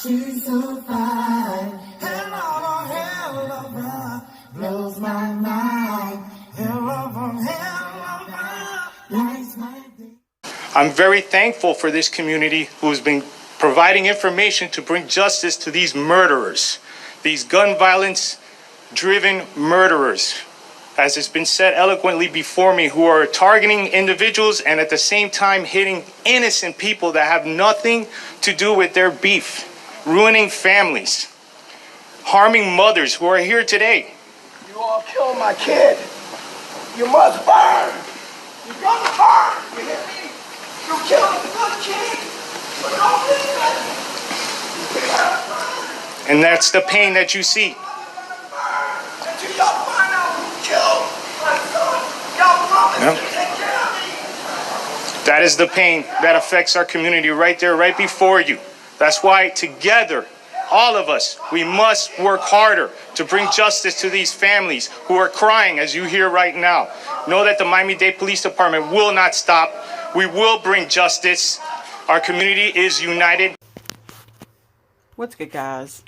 to survive. Hell of a ride blows my mind. Hell of a lights my day. I'm very thankful for this community who's been providing information to bring justice to these murderers, these gun violence driven murderers, as it's been said eloquently before me, who are targeting individuals and at the same time hitting innocent people that have nothing to do with their beef, ruining families, harming mothers who are here today. You all killed my kid. You must burn. You're gonna burn. You hear me? You killed a good kid for no reason. You gotta burn. And that's the pain that you see. Until y'all find out who killed my son, y'all promise to take care of me. That is the pain that affects our community right there, right before you. That's why together, all of us, we must work harder to bring justice to these families who are crying, as you hear right now. Know that the Miami-Dade Police Department will not stop. We will bring justice. Our community is united. What's good, guys?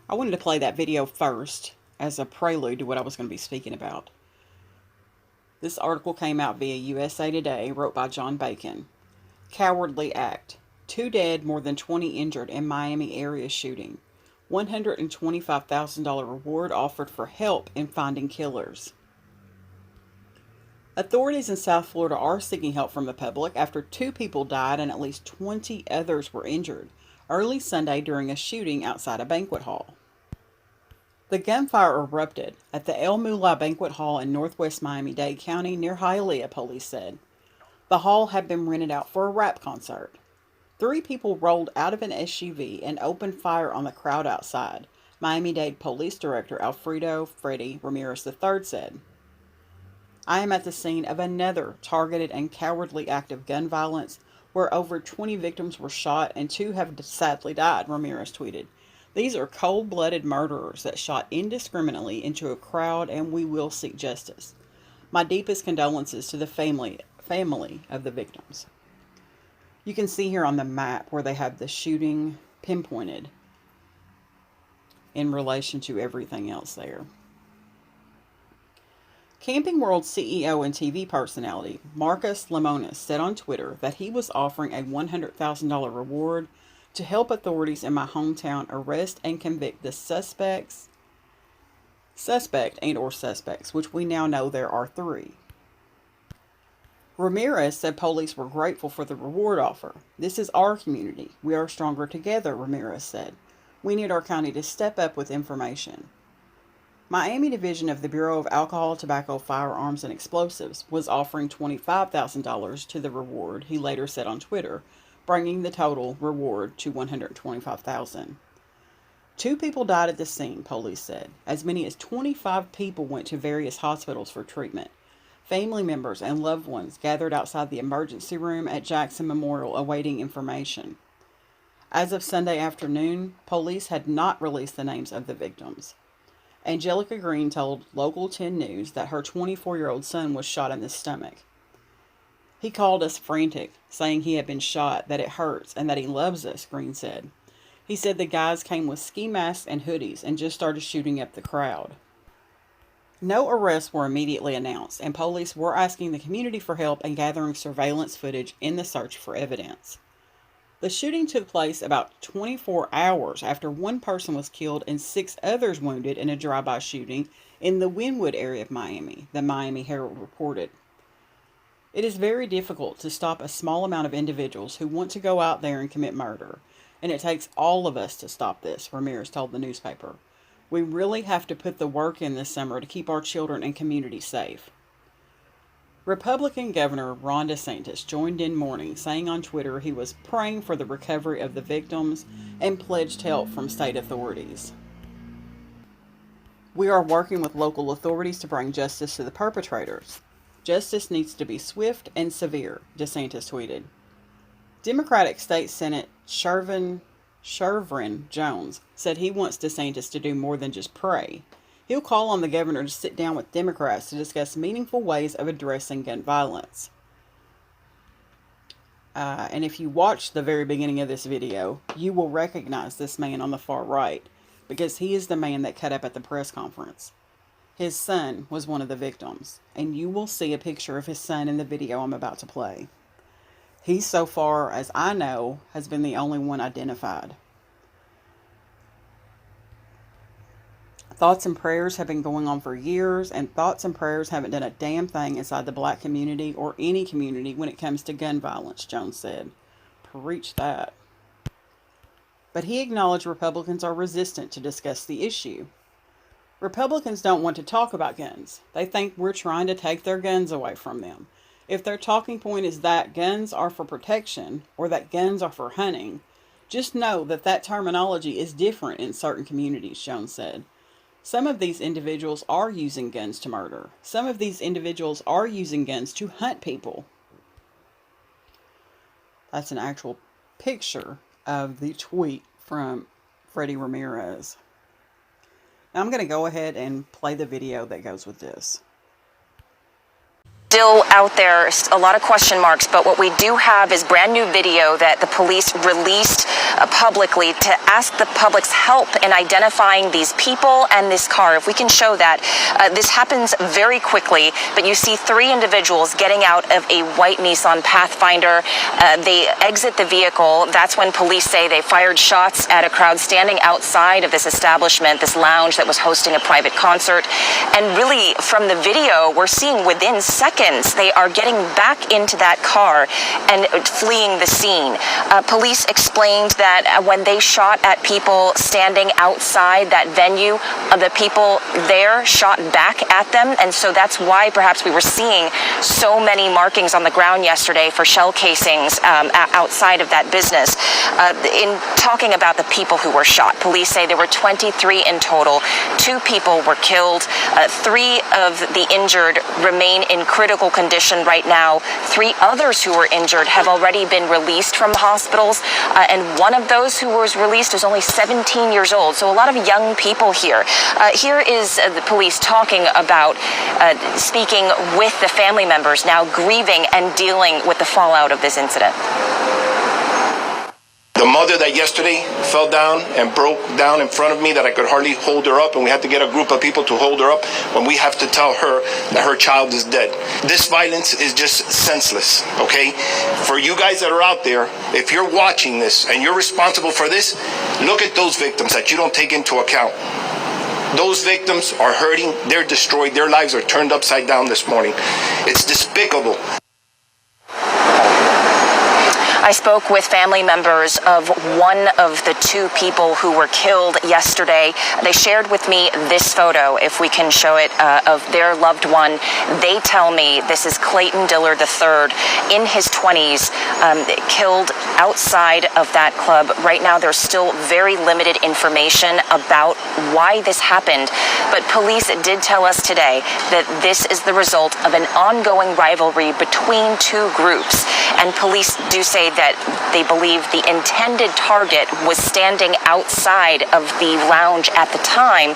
I wanted to play that video first as a prelude to what I was going to be speaking about. This article came out via USA Today, wrote by John Bacon. Cowardly act. 2 dead, more than 20 injured in Miami area shooting. $125,000 reward offered for help in finding killers. Authorities in South Florida are seeking help from the public after 2 people died and at least 20 others were injured early Sunday during a shooting outside a banquet hall. The gunfire erupted at the Mula Banquet Hall in northwest Miami-Dade County near Hialeah, police said. The hall had been rented out for a rap concert. 3 people rolled out of an SUV and opened fire on the crowd outside, Miami-Dade Police Director Alfredo Freddy Ramirez III said. I am at the scene of another targeted and cowardly act of gun violence where over 20 victims were shot and 2 have sadly died, Ramirez tweeted. These are cold-blooded murderers that shot indiscriminately into a crowd, and we will seek justice. My deepest condolences to the family of the victims. You can see here on the map where they have the shooting pinpointed in relation to everything else there. Camping World CEO and TV personality Marcus Lemonis said on Twitter that he was offering a $100,000 reward to help authorities in my hometown arrest and convict the suspect and or suspects, which we now know there are 3. Ramirez said police were grateful for the reward offer. This is our community. We are stronger together, Ramirez said. We need our county to step up with information. Miami Division of the Bureau of Alcohol, Tobacco, Firearms, and Explosives was offering $25,000 to the reward, he later said on Twitter, bringing the total reward to $125,000. 2 people died at the scene, police said. As many as 25 people went to various hospitals for treatment. Family members and loved ones gathered outside the emergency room at Jackson Memorial awaiting information. As of Sunday afternoon, police had not released the names of the victims. Angelica Green told Local 10 News that her 24-year-old son was shot in the stomach. He called us frantic, saying he had been shot, that it hurts, and that he loves us, Green said. He said the guys came with ski masks and hoodies and just started shooting up the crowd. No arrests were immediately announced, and police were asking the community for help and gathering surveillance footage in the search for evidence. The shooting took place about 24 hours after 1 person was killed and 6 others wounded in a drive-by shooting in the Wynwood area of Miami, the Miami Herald reported. It is very difficult to stop a small amount of individuals who want to go out there and commit murder, and it takes all of us to stop this, Ramirez told the newspaper. We really have to put the work in this summer to keep our children and community safe. Republican Governor Ron DeSantis joined in mourning, saying on Twitter he was praying for the recovery of the victims and pledged help from state authorities. We are working with local authorities to bring justice to the perpetrators. Justice needs to be swift and severe, DeSantis tweeted. Democratic State Senate Shervin Jones said he wants DeSantis to do more than just pray. He'll call on the governor to sit down with Democrats to discuss meaningful ways of addressing gun violence. And if you watch the very beginning of this video, you will recognize this man on the far right, because he is the man that cut up at the press conference. His son was one of the victims, and you will see a picture of his son in the video I'm about to play. He, so far as I know, has been the only one identified. Thoughts and prayers have been going on for years, and thoughts and prayers haven't done a damn thing inside the black community or any community when it comes to gun violence, Jones said. Preach that. But he acknowledged Republicans are resistant to discuss the issue. Republicans don't want to talk about guns. They think we're trying to take their guns away from them. If their talking point is that guns are for protection or that guns are for hunting, just know that that terminology is different in certain communities, Jones said. Some of these individuals are using guns to murder. Some of these individuals are using guns to hunt people. That's an actual picture of the tweet from Freddy Ramirez. Now I'm going to go ahead and play the video that goes with this. Still out there, a lot of question marks, but what we do have is brand new video that the police released publicly to ask the public's help in identifying these people and this car. If we can show that. This happens very quickly, but you see 3 individuals getting out of a white Nissan Pathfinder. They exit the vehicle. That's when police say they fired shots at a crowd standing outside of this establishment, this lounge that was hosting a private concert. And really, from the video, we're seeing within seconds they are getting back into that car and fleeing the scene. Police explained that when they shot at people standing outside that venue, the people there shot back at them, and so that's why perhaps we were seeing so many markings on the ground yesterday for shell casings outside of that business. In talking about the people who were shot, police say there were 23 in total. 2 people were killed. 3 of the injured remain in critical condition right now. 3 others who were injured have already been released from the hospitals, and one of those who was released is only 17 years old, so a lot of young people here. Here is the police talking about speaking with the family members now grieving and dealing with the fallout of this incident. The mother that yesterday fell down and broke down in front of me that I could hardly hold her up, and we had to get a group of people to hold her up when we have to tell her that her child is dead. This violence is just senseless, okay? For you guys that are out there, if you're watching this and you're responsible for this, look at those victims that you don't take into account. Those victims are hurting, they're destroyed, their lives are turned upside down this morning. It's despicable. I spoke with family members of one of the 2 people who were killed yesterday. They shared with me this photo, if we can show it, of their loved one. They tell me this is Clayton Dillard III in his 20s, killed outside of that club. Right now, there's still very limited information about why this happened, but police did tell us today that this is the result of an ongoing rivalry between 2 groups, and police do say that they believe the intended target was standing outside of the lounge at the time,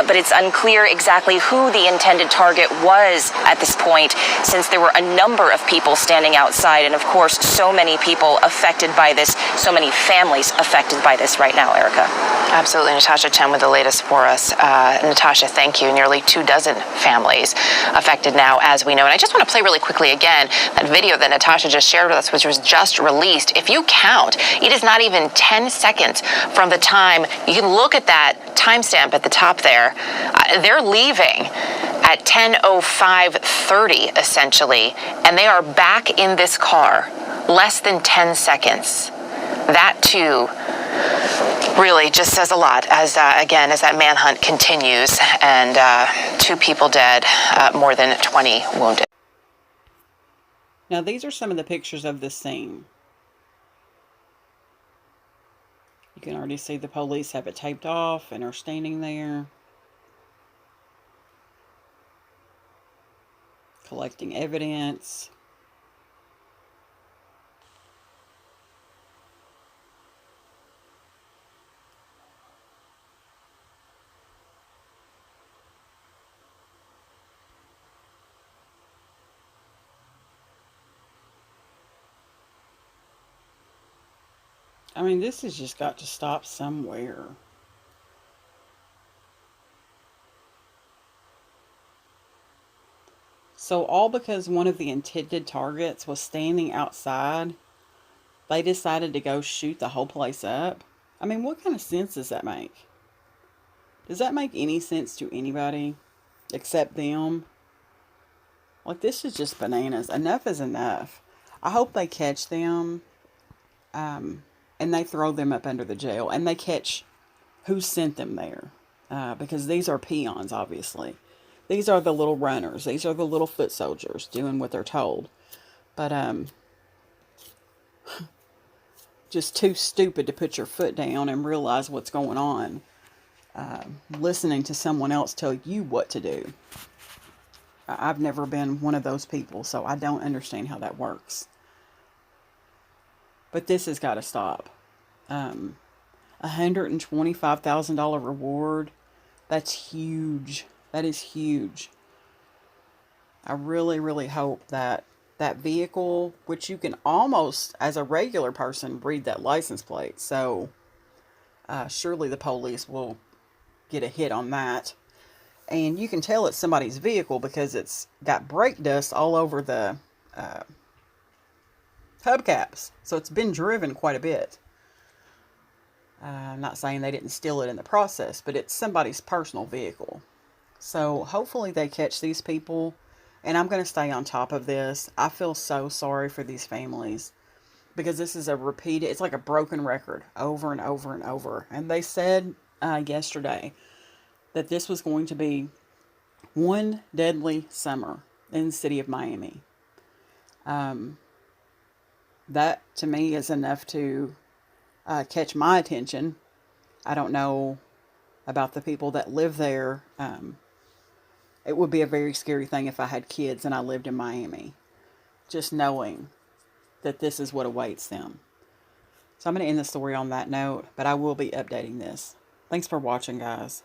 but it's unclear exactly who the intended target was at this point, since there were a number of people standing outside, and of course so many people affected by this, so many families affected by this right now, Erica. Absolutely. Natasha Chen with the latest for us. Natasha, thank you. Nearly 24 families affected now, as we know. And I just want to play really quickly again that video that Natasha just shared with us, which was just released. If you count, it is not even 10 seconds from the time. You can look at that timestamp at the top there. They're leaving at 10:05:30 essentially, and they are back in this car less than 10 seconds. That too really just says a lot as, again, as that manhunt continues, and 2 people dead, more than 20 wounded. Now these are some of the pictures of this scene. You can already see the police have it taped off and are standing there collecting evidence. I mean, this has just got to stop somewhere. So all because one of the intended targets was standing outside, they decided to go shoot the whole place up? I mean, what kind of sense does that make? Does that make any sense to anybody except them? Like, this is just bananas. Enough is enough. I hope they catch them, and they throw them up under the jail, and they catch who sent them there. Because these are peons, obviously. These are the little runners. These are the little foot soldiers doing what they're told. But, just too stupid to put your foot down and realize what's going on. Listening to someone else tell you what to do. I've never been one of those people, so I don't understand how that works. But this has got to stop. $125,000 reward. That's huge. That is huge. I really, really hope that that vehicle, which you can almost, as a regular person, read that license plate. So, surely the police will get a hit on that. And you can tell it's somebody's vehicle because it's got brake dust all over the hubcaps. So it's been driven quite a bit. I'm not saying they didn't steal it in the process, but it's somebody's personal vehicle. So hopefully they catch these people. And I'm going to stay on top of this. I feel so sorry for these families. Because this is a repeated, it's like a broken record over and over and over. And they said yesterday that this was going to be one deadly summer in the city of Miami. That, to me, is enough to catch my attention. I don't know about the people that live there. It would be a very scary thing if I had kids and I lived in Miami. Just knowing that this is what awaits them. So I'm going to end the story on that note, but I will be updating this. Thanks for watching, guys.